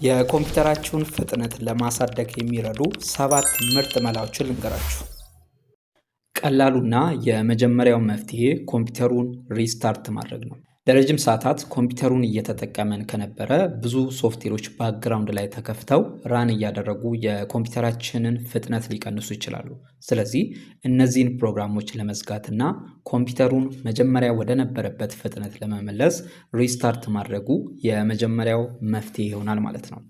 የኮምፒውተራችሁን ፍጥነት ለማሳደግ የሚረዱ 7 ምርጥ መላዎችን ልንገራችሁ። ቀላሉና የመጀመሪያው መፍትሄ ኮምፒውተሩን ሪስታርት ማድረግ ነው። ለረጅም ሰዓታት ኮምፒውተሩን እየተጠቀመን ከነበረ ብዙ ሶፍትዌሮች ባክግራውንድ ላይ ተከፍተው ራን እያደረጉ የኮምፒውተራችንን ፍጥነት ሊቀንሱ ይችላሉ። ስለዚህ እነዚህን ፕሮግራሞች ለመዝጋትና ኮምፒውተሩን መጀመሪያ ወደ ነበረበት ፍጥነት ለመመለስ ሪስታርት ማድረጉ የመጀመሪያው መፍትሄ ይሆናል ማለት ነው።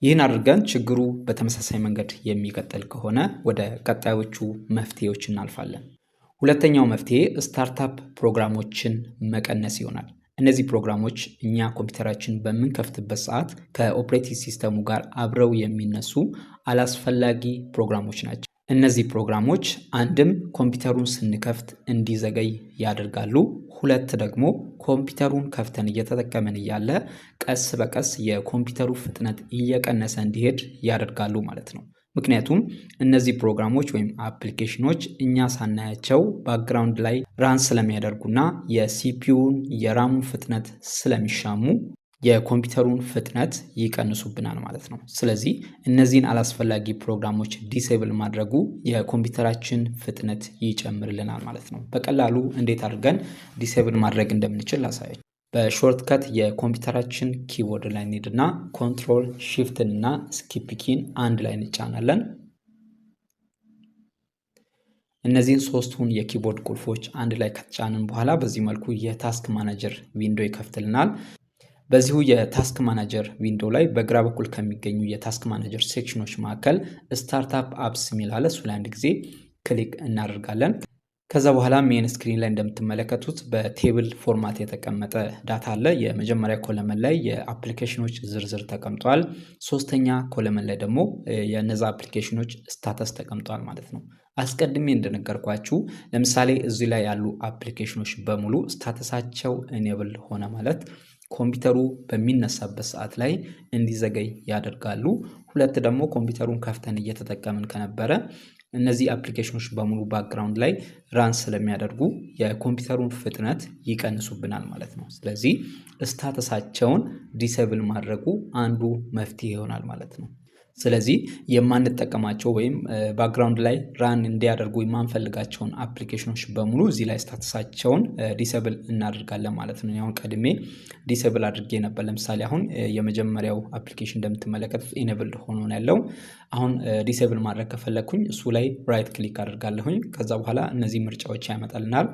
ይህን አድርገን ችግሩ በተመሳሳይ መንገድ የሚቀጥል ከሆነ ወደ ቀጣዮቹ መፍትሄዎች እናልፋለን። ሁለተኛው መፍትሄ ስታርታፕ ፕሮግራሞችን መቀነስ ይሆናል። እነዚህ ፕሮግራሞች እኛ ኮምፒውተራችን በምንከፍትበት ሰዓት ከኦፕሬቲንግ ሲስተሙ ጋር አብረው የሚነሱ አላስፈላጊ ፕሮግራሞች ናቸው። እነዚህ ፕሮግራሞች አንድም ኮምፒውተሩን ስንከፍት እንዲዘገይ ያደርጋሉ። ሁለት ደግሞ ኮምፒውተሩን ከፍተን እየተጠቀምን እያለ ቀስ በቀስ የኮምፒውተሩ ፍጥነት እየቀነሰ እንዲሄድ ያደርጋሉ ማለት ነው። ምክንያቱም እነዚህ ፕሮግራሞች ወይም አፕሊኬሽኖች እኛ ሳናያቸው ባክግራውንድ ላይ ራን ስለሚያደርጉና የሲፒዩን የራሙን ፍጥነት ስለሚሻሙ የኮምፒውተሩን ፍጥነት ይቀንሱብናል ማለት ነው። ስለዚህ እነዚህን አላስፈላጊ ፕሮግራሞች ዲሴብል ማድረጉ የኮምፒውተራችን ፍጥነት ይጨምርልናል ማለት ነው። በቀላሉ እንዴት አድርገን ዲሴብል ማድረግ እንደምንችል ላሳያችሁ። በሾርትከት የኮምፒውተራችን ኪቦርድ ላይ እንሄድና ኮንትሮል ሺፍትን እና ስኪፕ ኪን አንድ ላይ እንጫናለን። እነዚህን ሶስቱን የኪቦርድ ቁልፎች አንድ ላይ ከተጫንን በኋላ በዚህ መልኩ የታስክ ማናጀር ዊንዶ ይከፍትልናል። በዚሁ የታስክ ማናጀር ዊንዶ ላይ በግራ በኩል ከሚገኙ የታስክ ማናጀር ሴክሽኖች መካከል ስታርታፕ አፕስ የሚል አለ። እሱ ላይ አንድ ጊዜ ክሊክ እናደርጋለን። ከዛ በኋላ ሜን ስክሪን ላይ እንደምትመለከቱት በቴብል ፎርማት የተቀመጠ ዳታ አለ። የመጀመሪያ ኮለመን ላይ የአፕሊኬሽኖች ዝርዝር ተቀምጧል። ሶስተኛ ኮለመን ላይ ደግሞ የነዛ አፕሊኬሽኖች ስታተስ ተቀምጧል ማለት ነው። አስቀድሜ እንደነገርኳችሁ ለምሳሌ እዚህ ላይ ያሉ አፕሊኬሽኖች በሙሉ ስታተሳቸው ኢኔብል ሆነ ማለት ኮምፒውተሩ በሚነሳበት ሰዓት ላይ እንዲዘገይ ያደርጋሉ። ሁለት ደግሞ ኮምፒውተሩን ከፍተን እየተጠቀምን ከነበረ እነዚህ አፕሊኬሽኖች በሙሉ ባክግራውንድ ላይ ራን ስለሚያደርጉ የኮምፒውተሩን ፍጥነት ይቀንሱብናል ማለት ነው። ስለዚህ ስታተሳቸውን ዲሴብል ማድረጉ አንዱ መፍትሄ ይሆናል ማለት ነው። ስለዚህ የማንጠቀማቸው ወይም ባክግራውንድ ላይ ራን እንዲያደርጉ የማንፈልጋቸውን አፕሊኬሽኖች በሙሉ እዚህ ላይ ስታተሳቸውን ዲሴብል እናደርጋለን ማለት ነው። አሁን ቀድሜ ዲሴብል አድርጌ ነበር። ለምሳሌ አሁን የመጀመሪያው አፕሊኬሽን እንደምትመለከቱት ኢኔብልድ ሆኖ ነው ያለው። አሁን ዲሴብል ማድረግ ከፈለኩኝ እሱ ላይ ራይት ክሊክ አድርጋለሁኝ። ከዛ በኋላ እነዚህ ምርጫዎች ያመጣልናል።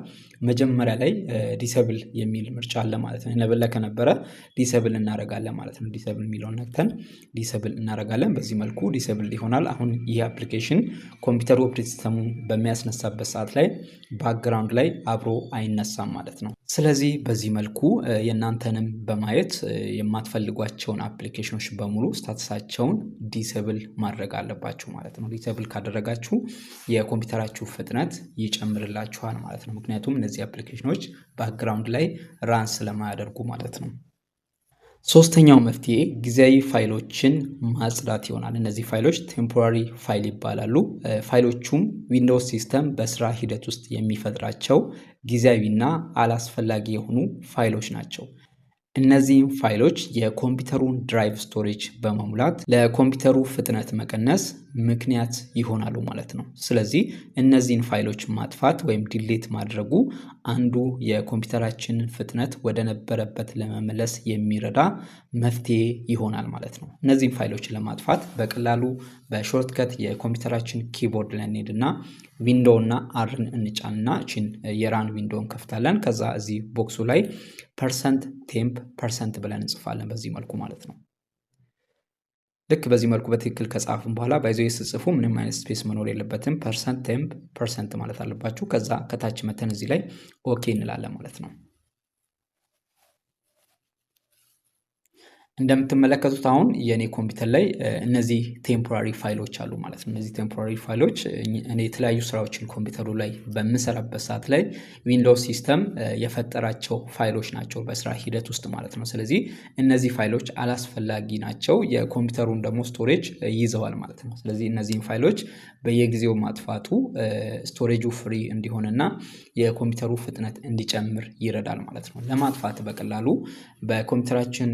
መጀመሪያ ላይ ዲሴብል የሚል ምርጫ አለ ማለት ነው። ኢኔብል ላይ ከነበረ ዲሴብል እናደርጋለን ማለት ነው። ዲሴብል የሚለውን ነክተን ዲሴብል እናደርጋለን። በዚህ መልኩ ዲሴብል ይሆናል። አሁን ይህ አፕሊኬሽን ኮምፒውተሩ ኦፕሬቲንግ ሲስተሙ በሚያስነሳበት ሰዓት ላይ ባክግራውንድ ላይ አብሮ አይነሳም ማለት ነው። ስለዚህ በዚህ መልኩ የእናንተንም በማየት የማትፈልጓቸውን አፕሊኬሽኖች በሙሉ ስታተሳቸውን ዲሴብል ማድረግ አለባችሁ ማለት ነው። ዲሴብል ካደረጋችሁ የኮምፒውተራችሁ ፍጥነት ይጨምርላችኋል ማለት ነው። ምክንያቱም እነዚህ አፕሊኬሽኖች ባክግራውንድ ላይ ራን ስለማያደርጉ ማለት ነው። ሶስተኛው መፍትሄ ጊዜያዊ ፋይሎችን ማጽዳት ይሆናል። እነዚህ ፋይሎች ቴምፖራሪ ፋይል ይባላሉ። ፋይሎቹም ዊንዶውስ ሲስተም በስራ ሂደት ውስጥ የሚፈጥራቸው ጊዜያዊና አላስፈላጊ የሆኑ ፋይሎች ናቸው። እነዚህም ፋይሎች የኮምፒውተሩን ድራይቭ ስቶሬጅ በመሙላት ለኮምፒውተሩ ፍጥነት መቀነስ ምክንያት ይሆናሉ ማለት ነው። ስለዚህ እነዚህን ፋይሎች ማጥፋት ወይም ዲሌት ማድረጉ አንዱ የኮምፒውተራችንን ፍጥነት ወደ ነበረበት ለመመለስ የሚረዳ መፍትሄ ይሆናል ማለት ነው። እነዚህን ፋይሎች ለማጥፋት በቀላሉ በሾርትከት የኮምፒውተራችን ኪቦርድ ላይ እንሄድና ዊንዶው እና አርን እንጫንና እቺን የራን ዊንዶውን ከፍታለን። ከዛ እዚህ ቦክሱ ላይ %temp% ብለን እንጽፋለን በዚህ መልኩ ማለት ነው። ልክ በዚህ መልኩ በትክክል ከጻፍን በኋላ ባይዘው ሲጽፉ ምንም አይነት ስፔስ መኖር የለበትም። %temp% ማለት አለባችሁ። ከዛ ከታች መተን እዚህ ላይ ኦኬ እንላለን ማለት ነው። እንደምትመለከቱት አሁን የኔ ኮምፒውተር ላይ እነዚህ ቴምፖራሪ ፋይሎች አሉ ማለት ነው። እነዚህ ቴምፖራሪ ፋይሎች እኔ የተለያዩ ስራዎችን ኮምፒውተሩ ላይ በምሰራበት ሰዓት ላይ ዊንዶውስ ሲስተም የፈጠራቸው ፋይሎች ናቸው በስራ ሂደት ውስጥ ማለት ነው። ስለዚህ እነዚህ ፋይሎች አላስፈላጊ ናቸው፣ የኮምፒውተሩን ደግሞ ስቶሬጅ ይዘዋል ማለት ነው። ስለዚህ እነዚህን ፋይሎች በየጊዜው ማጥፋቱ ስቶሬጁ ፍሪ እንዲሆንና የኮምፒውተሩ ፍጥነት እንዲጨምር ይረዳል ማለት ነው። ለማጥፋት በቀላሉ በኮምፒውተራችን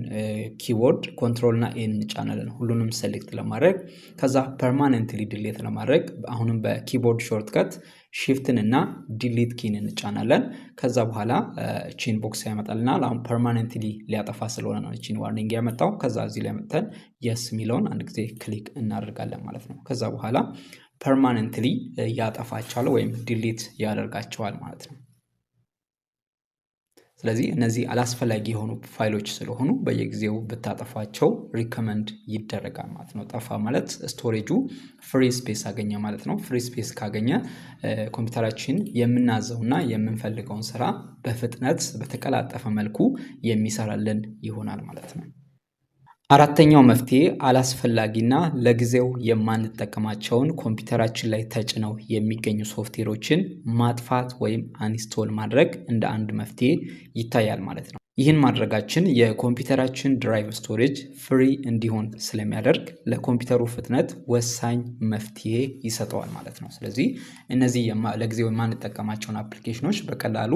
ኪቦርድ ኮንትሮል እና ኤን እንጫናለን ሁሉንም ሴሌክት ለማድረግ። ከዛ ፐርማነንትሊ ዲሌት ለማድረግ አሁንም በኪቦርድ ሾርትከት ሺፍትን እና ዲሊት ኪን እንጫናለን። ከዛ በኋላ ቺን ቦክስ ያመጣልናል። አሁን ፐርማነንትሊ ሊያጠፋ ስለሆነ ነው ቺን ዋርኒንግ ያመጣው። ከዛ እዚህ ላይ መጥተን የስ የሚለውን አንድ ጊዜ ክሊክ እናደርጋለን ማለት ነው። ከዛ በኋላ ፐርማነንትሊ ያጠፋቸዋል ወይም ዲሊት ያደርጋቸዋል ማለት ነው። ስለዚህ እነዚህ አላስፈላጊ የሆኑ ፋይሎች ስለሆኑ በየጊዜው ብታጠፋቸው ሪከመንድ ይደረጋል ማለት ነው። ጠፋ ማለት ስቶሬጁ ፍሪ ስፔስ አገኘ ማለት ነው። ፍሪ ስፔስ ካገኘ ኮምፒውተራችን የምናዘውና የምንፈልገውን ስራ በፍጥነት በተቀላጠፈ መልኩ የሚሰራልን ይሆናል ማለት ነው። አራተኛው መፍትሄ አላስፈላጊና ለጊዜው የማንጠቀማቸውን ኮምፒውተራችን ላይ ተጭነው የሚገኙ ሶፍትዌሮችን ማጥፋት ወይም አንስቶል ማድረግ እንደ አንድ መፍትሄ ይታያል ማለት ነው። ይህን ማድረጋችን የኮምፒውተራችን ድራይቭ ስቶሬጅ ፍሪ እንዲሆን ስለሚያደርግ ለኮምፒውተሩ ፍጥነት ወሳኝ መፍትሄ ይሰጠዋል ማለት ነው። ስለዚህ እነዚህ ለጊዜው የማንጠቀማቸውን አፕሊኬሽኖች በቀላሉ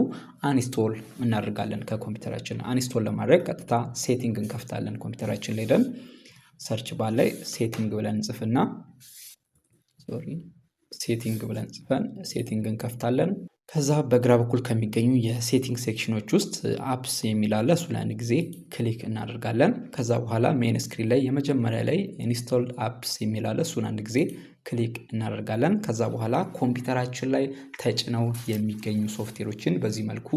አንስቶል እናደርጋለን ከኮምፒውተራችን። አንስቶል ለማድረግ ቀጥታ ሴቲንግ እንከፍታለን። ኮምፒውተራችን ላይ ደን ሰርች ባር ላይ ሴቲንግ ብለን እንጽፍና ሴቲንግ እንከፍታለን። ከዛ በግራ በኩል ከሚገኙ የሴቲንግ ሴክሽኖች ውስጥ አፕስ የሚል አለ። እሱ ላይ አንድ ጊዜ ክሊክ እናደርጋለን። ከዛ በኋላ ሜን ስክሪን ላይ የመጀመሪያ ላይ ኢንስቶልድ አፕስ የሚል አለ። እሱን አንድ ጊዜ ክሊክ እናደርጋለን። ከዛ በኋላ ኮምፒውተራችን ላይ ተጭነው የሚገኙ ሶፍትዌሮችን በዚህ መልኩ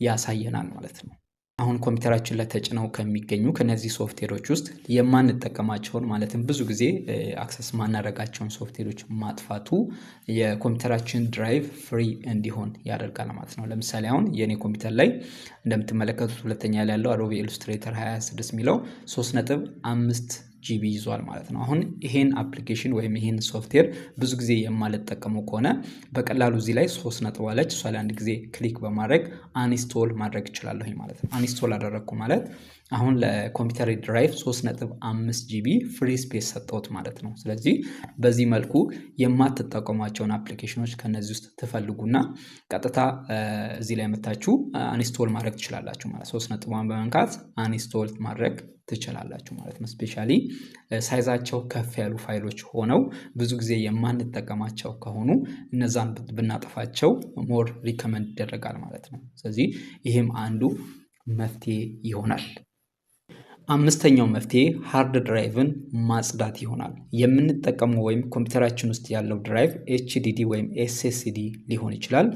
ያሳየናል ማለት ነው። አሁን ኮምፒውተራችን ላይ ተጭነው ከሚገኙ ከነዚህ ሶፍትዌሮች ውስጥ የማንጠቀማቸውን ማለትም ብዙ ጊዜ አክሰስ ማናደርጋቸውን ሶፍትዌሮች ማጥፋቱ የኮምፒውተራችን ድራይቭ ፍሪ እንዲሆን ያደርጋል ማለት ነው። ለምሳሌ አሁን የኔ ኮምፒውተር ላይ እንደምትመለከቱት ሁለተኛ ላይ ያለው አዶቤ ኢሉስትሬተር 26 የሚለው 3.5 ጂቢ ይዟል ማለት ነው። አሁን ይሄን አፕሊኬሽን ወይም ይሄን ሶፍትዌር ብዙ ጊዜ የማልጠቀመው ከሆነ በቀላሉ እዚህ ላይ 3 ነጥብ አለች፣ እሷ ላይ አንድ ጊዜ ክሊክ በማድረግ አንስቶል ማድረግ እችላለሁ ማለት ነው። አንስቶል አደረግኩ ማለት አሁን ለኮምፒውተር ድራይቭ 3.5 ጂቢ ፍሪ ስፔስ ሰጠሁት ማለት ነው። ስለዚህ በዚህ መልኩ የማትጠቀሟቸውን አፕሊኬሽኖች ከነዚህ ውስጥ ትፈልጉና ቀጥታ እዚህ ላይ መታችሁ አንስቶል ማድረግ ትችላላችሁ ማለት 3.1 በመንካት አንስቶል ማድረግ ትችላላችሁ ማለት ነው። ስፔሻሊ ሳይዛቸው ከፍ ያሉ ፋይሎች ሆነው ብዙ ጊዜ የማንጠቀማቸው ከሆኑ እነዛን ብናጠፋቸው ሞር ሪከመንድ ይደረጋል ማለት ነው። ስለዚህ ይሄም አንዱ መፍትሄ ይሆናል። አምስተኛው መፍትሄ ሃርድ ድራይቭን ማጽዳት ይሆናል። የምንጠቀመው ወይም ኮምፒውተራችን ውስጥ ያለው ድራይቭ ኤችዲዲ ወይም ኤስኤስዲ ሊሆን ይችላል።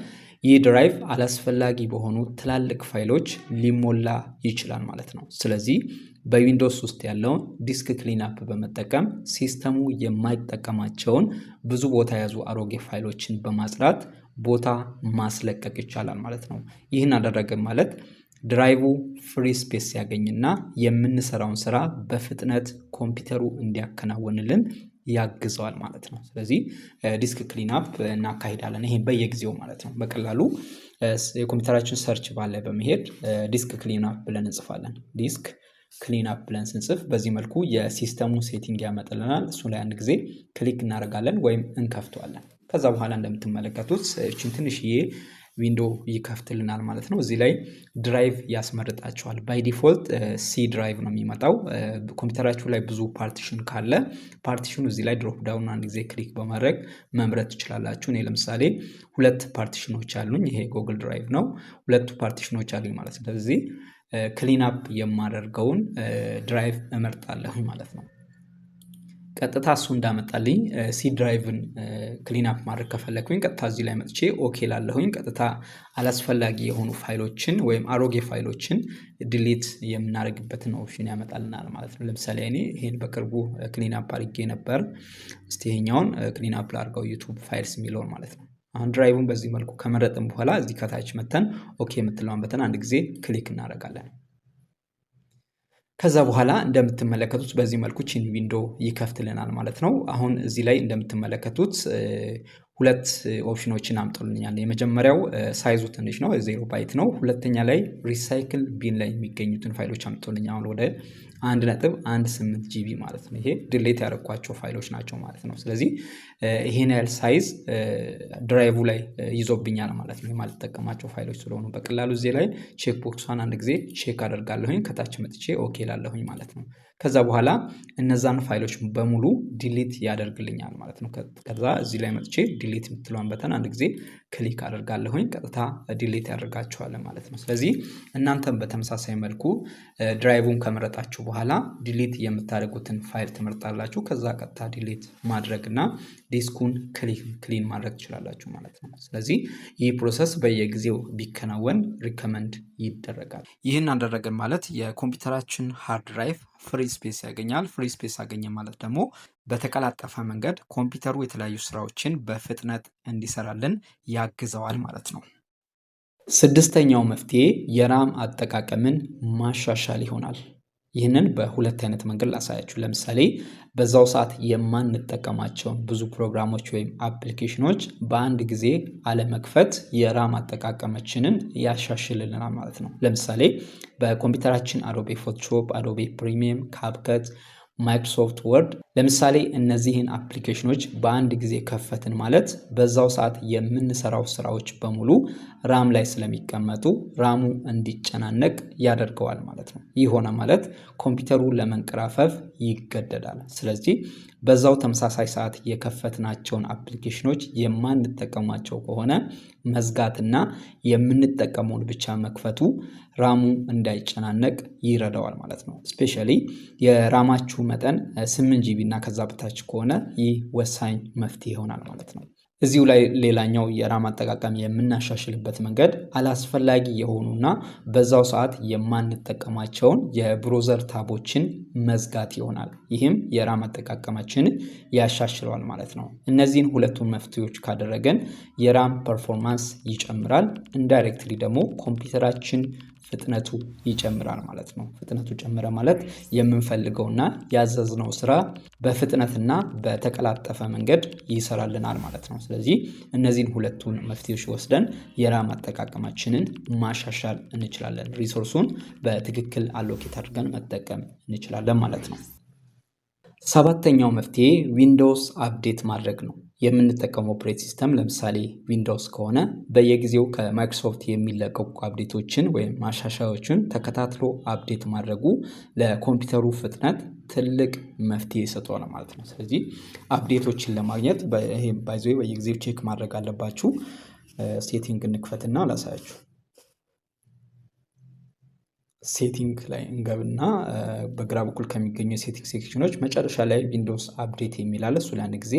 ይህ ድራይቭ አላስፈላጊ በሆኑ ትላልቅ ፋይሎች ሊሞላ ይችላል ማለት ነው። ስለዚህ በዊንዶውስ ውስጥ ያለውን ዲስክ ክሊንአፕ በመጠቀም ሲስተሙ የማይጠቀማቸውን ብዙ ቦታ የያዙ አሮጌ ፋይሎችን በማጽዳት ቦታ ማስለቀቅ ይቻላል ማለት ነው። ይህን አደረገ ማለት ድራይቭ ፍሪ ስፔስ ያገኝና የምንሰራውን ስራ በፍጥነት ኮምፒውተሩ እንዲያከናውንልን ያግዘዋል ማለት ነው። ስለዚህ ዲስክ ክሊንአፕ እናካሂዳለን። ይሄን በየጊዜው ማለት ነው። በቀላሉ የኮምፒውተራችን ሰርች ባር ላይ በመሄድ ዲስክ ክሊንአፕ ብለን እንጽፋለን። ዲስክ ክሊንአፕ ብለን ስንጽፍ በዚህ መልኩ የሲስተሙ ሴቲንግ ያመጣልናል። እሱ ላይ አንድ ጊዜ ክሊክ እናደርጋለን ወይም እንከፍተዋለን። ከዛ በኋላ እንደምትመለከቱት እቺን ትንሽዬ ዊንዶ ይከፍትልናል ማለት ነው። እዚህ ላይ ድራይቭ ያስመርጣቸዋል። ባይ ዲፎልት ሲ ድራይቭ ነው የሚመጣው። ኮምፒውተራችሁ ላይ ብዙ ፓርቲሽን ካለ ፓርቲሽኑ እዚህ ላይ ድሮፕ ዳውን አንድ ጊዜ ክሊክ በማድረግ መምረጥ ትችላላችሁ። እኔ ለምሳሌ 2 ፓርቲሽኖች አሉኝ። ይሄ ጉግል ድራይቭ ነው። 2 ፓርቲሽኖች አሉኝ ማለት ነው። ስለዚህ ክሊንአፕ የማደርገውን ድራይቭ እመርጣለሁ ማለት ነው። ቀጥታ እሱ እንዳመጣልኝ ሲ ድራይቭን ክሊንአፕ ማድረግ ከፈለኩኝ ቀጥታ እዚህ ላይ መጥቼ ኦኬ ላለሁኝ ቀጥታ አላስፈላጊ የሆኑ ፋይሎችን ወይም አሮጌ ፋይሎችን ዲሊት የምናደርግበትን ኦፕሽን ያመጣልናል ማለት ነው። ለምሳሌ እኔ ይሄን በቅርቡ ክሊንአፕ አድርጌ ነበር። እስቲ ይሄኛውን ክሊንአፕ ላድርገው ዩቲዩብ ፋይልስ የሚለውን ማለት ነው። አሁን ድራይቭን በዚህ መልኩ ከመረጥን በኋላ እዚህ ከታች መተን ኦኬ የምትለውን በተን አንድ ጊዜ ክሊክ እናደርጋለን። ከዛ በኋላ እንደምትመለከቱት በዚህ መልኩ ቺን ዊንዶ ይከፍትልናል ማለት ነው። አሁን እዚህ ላይ እንደምትመለከቱት 2 ኦፕሽኖችን አምጥቶልኛል። የመጀመሪያው ሳይዙ ትንሽ ነው፣ 0 ባይት ነው። ሁለተኛ ላይ ሪሳይክል ቢን ላይ የሚገኙትን ፋይሎች አምጥቶልኛል። አሁን ወደ 1.18 ጂቢ ማለት ነው። ይሄ ዲሌት ያደረኳቸው ፋይሎች ናቸው ማለት ነው። ስለዚህ ይሄን ያህል ሳይዝ ድራይቭ ላይ ይዞብኛል ማለት ነው። የማልጠቀማቸው ፋይሎች ስለሆኑ በቀላሉ እዚህ ላይ ቼክ ቦክሷን አንድ ጊዜ ቼክ አደርጋለሁኝ። ከታች መጥቼ ኦኬ ላለሁኝ ማለት ነው። ከዛ በኋላ እነዛን ፋይሎች በሙሉ ዲሊት ያደርግልኛል ማለት ነው። ከዛ እዚህ ላይ መጥቼ ዲሊት የምትለዋን በተን አንድ ጊዜ ክሊክ አደርጋለሁኝ፣ ቀጥታ ዲሊት ያደርጋቸዋል ማለት ነው። ስለዚህ እናንተም በተመሳሳይ መልኩ ድራይቡን ከመረጣችሁ በኋላ ዲሊት የምታደርጉትን ፋይል ትመርጣላችሁ። ከዛ ቀጥታ ዲሊት ማድረግ እና ዲስኩን ክሊን ማድረግ ትችላላችሁ ማለት ነው። ስለዚህ ይህ ፕሮሰስ በየጊዜው ቢከናወን ሪከመንድ ይደረጋል። ይህን አደረገን ማለት የኮምፒውተራችን ሃርድ ድራይቭ ፍሪ ስፔስ ያገኛል። ፍሪ ስፔስ ያገኘ ማለት ደግሞ በተቀላጠፈ መንገድ ኮምፒውተሩ የተለያዩ ስራዎችን በፍጥነት እንዲሰራልን ያግዘዋል ማለት ነው። ስድስተኛው መፍትሄ የራም አጠቃቀምን ማሻሻል ይሆናል። ይህንን በሁለት አይነት መንገድ ላሳያችሁ። ለምሳሌ በዛው ሰዓት የማንጠቀማቸውን ብዙ ፕሮግራሞች ወይም አፕሊኬሽኖች በአንድ ጊዜ አለመክፈት የራም አጠቃቀማችንን ያሻሽልልናል ማለት ነው። ለምሳሌ በኮምፒውተራችን አዶቤ ፎቶሾፕ፣ አዶቤ ፕሪሚየም፣ ካፕከት፣ ማይክሮሶፍት ወርድ ለምሳሌ እነዚህን አፕሊኬሽኖች በአንድ ጊዜ ከፈትን ማለት በዛው ሰዓት የምንሰራው ስራዎች በሙሉ ራም ላይ ስለሚቀመጡ ራሙ እንዲጨናነቅ ያደርገዋል ማለት ነው። ይህ ሆነ ማለት ኮምፒውተሩ ለመንቀራፈፍ ይገደዳል። ስለዚህ በዛው ተመሳሳይ ሰዓት የከፈትናቸውን አፕሊኬሽኖች የማንጠቀማቸው ከሆነ መዝጋትና የምንጠቀመውን ብቻ መክፈቱ ራሙ እንዳይጨናነቅ ይረዳዋል ማለት ነው። ስፔሻሊ የራማችሁ መጠን 8 ጂቢ እና ከዛ በታች ከሆነ ይህ ወሳኝ መፍትሄ ይሆናል ማለት ነው። እዚሁ ላይ ሌላኛው የራም አጠቃቀም የምናሻሽልበት መንገድ አላስፈላጊ የሆኑና በዛው ሰዓት የማንጠቀማቸውን የብሮዘር ታቦችን መዝጋት ይሆናል። ይህም የራም አጠቃቀማችንን ያሻሽለዋል ማለት ነው። እነዚህን ሁለቱን መፍትሄዎች ካደረገን የራም ፐርፎርማንስ ይጨምራል። ኢንዳይሬክትሊ ደግሞ ኮምፒውተራችን ፍጥነቱ ይጨምራል ማለት ነው። ፍጥነቱ ጨመረ ማለት የምንፈልገውና ያዘዝነው ስራ በፍጥነትና በተቀላጠፈ መንገድ ይሰራልናል ማለት ነው። ስለዚህ እነዚህን ሁለቱን መፍትሄዎች ወስደን የራም አጠቃቀማችንን ማሻሻል እንችላለን። ሪሶርሱን በትክክል አሎኬት አድርገን መጠቀም እንችላለን ማለት ነው። ሰባተኛው መፍትሄ ዊንዶውስ አፕዴት ማድረግ ነው። የምንጠቀመው ኦፕሬት ሲስተም ለምሳሌ ዊንዶውስ ከሆነ በየጊዜው ከማይክሮሶፍት የሚለቀቁ አፕዴቶችን ወይም ማሻሻያዎችን ተከታትሎ አፕዴት ማድረጉ ለኮምፒውተሩ ፍጥነት ትልቅ መፍትሄ ይሰጠዋል ማለት ነው። ስለዚህ አፕዴቶችን ለማግኘት በየጊዜው ቼክ ማድረግ አለባችሁ። ሴቲንግ እንክፈትና ላሳያችሁ። ሴቲንግ ላይ እንገብና በግራ በኩል ከሚገኙ የሴቲንግ ሴክሽኖች መጨረሻ ላይ ዊንዶውስ አፕዴት የሚል አለ። እሱ ላይ አንድ ጊዜ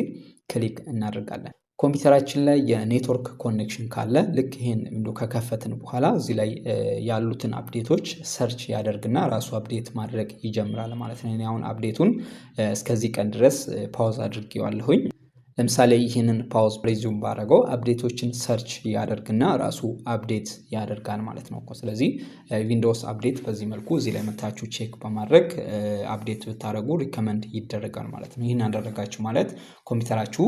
ክሊክ እናደርጋለን። ኮምፒውተራችን ላይ የኔትወርክ ኮኔክሽን ካለ ልክ ይሄን ዊንዶው ከከፈትን በኋላ እዚህ ላይ ያሉትን አፕዴቶች ሰርች ያደርግና ራሱ አፕዴት ማድረግ ይጀምራል ማለት ነው። እኔ አሁን አፕዴቱን እስከዚህ ቀን ድረስ ፓውዝ አድርጌዋለሁኝ። ለምሳሌ ይህንን ፓውዝ ሬዚዩም ባደረገው አፕዴቶችን ሰርች ያደርግና ራሱ አፕዴት ያደርጋል ማለት ነው። ስለዚህ ዊንዶውስ አፕዴት በዚህ መልኩ እዚህ ላይ መታችሁ ቼክ በማድረግ አፕዴት ብታደርጉ ሪከመንድ ይደረጋል ማለት ነው። ይህን አደረጋችሁ ማለት ኮምፒውተራችሁ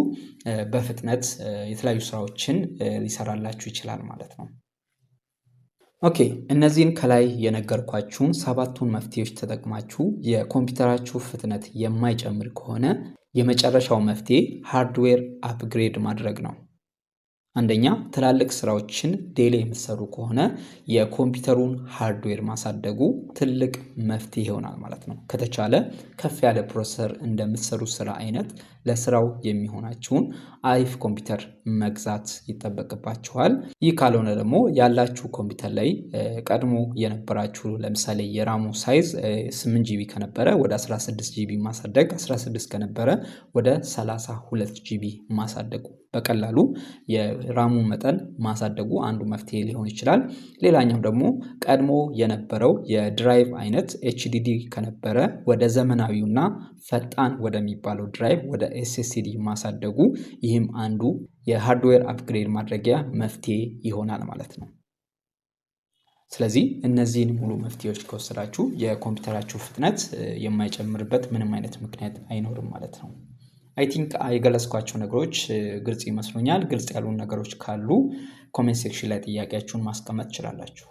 በፍጥነት የተለያዩ ስራዎችን ሊሰራላችሁ ይችላል ማለት ነው። ኦኬ፣ እነዚህን ከላይ የነገርኳችሁን ሰባቱን መፍትሄዎች ተጠቅማችሁ የኮምፒውተራችሁ ፍጥነት የማይጨምር ከሆነ የመጨረሻው መፍትሄ ሃርድዌር አፕግሬድ ማድረግ ነው። አንደኛ ትላልቅ ስራዎችን ዴሊ የምትሰሩ ከሆነ የኮምፒውተሩን ሃርድዌር ማሳደጉ ትልቅ መፍትሄ ይሆናል ማለት ነው። ከተቻለ ከፍ ያለ ፕሮሰሰር እንደምትሰሩ ስራ አይነት ለስራው የሚሆናችሁን አሪፍ ኮምፒውተር መግዛት ይጠበቅባችኋል። ይህ ካልሆነ ደግሞ ያላችሁ ኮምፒውተር ላይ ቀድሞ የነበራችሁ ለምሳሌ የራሙ ሳይዝ 8 ጂቢ ከነበረ ወደ 16 ጂቢ ማሳደግ፣ 16 ከነበረ ወደ 32 ጂቢ ማሳደጉ በቀላሉ የራሙ መጠን ማሳደጉ አንዱ መፍትሄ ሊሆን ይችላል። ሌላኛው ደግሞ ቀድሞ የነበረው የድራይቭ አይነት ኤችዲዲ ከነበረ ወደ ዘመናዊውና ፈጣን ወደሚባለው ድራይቭ ወደ ኤስኤስዲ ማሳደጉ ይህም አንዱ የሃርድዌር አፕግሬድ ማድረጊያ መፍትሄ ይሆናል ማለት ነው። ስለዚህ እነዚህን ሙሉ መፍትሄዎች ከወሰዳችሁ የኮምፒውተራችሁ ፍጥነት የማይጨምርበት ምንም አይነት ምክንያት አይኖርም ማለት ነው። አይ ቲንክ የገለጽኳቸው ነገሮች ግልጽ ይመስሉኛል። ግልጽ ያሉ ነገሮች ካሉ ኮሜንት ሴክሽን ላይ ጥያቄያችሁን ማስቀመጥ ትችላላችሁ።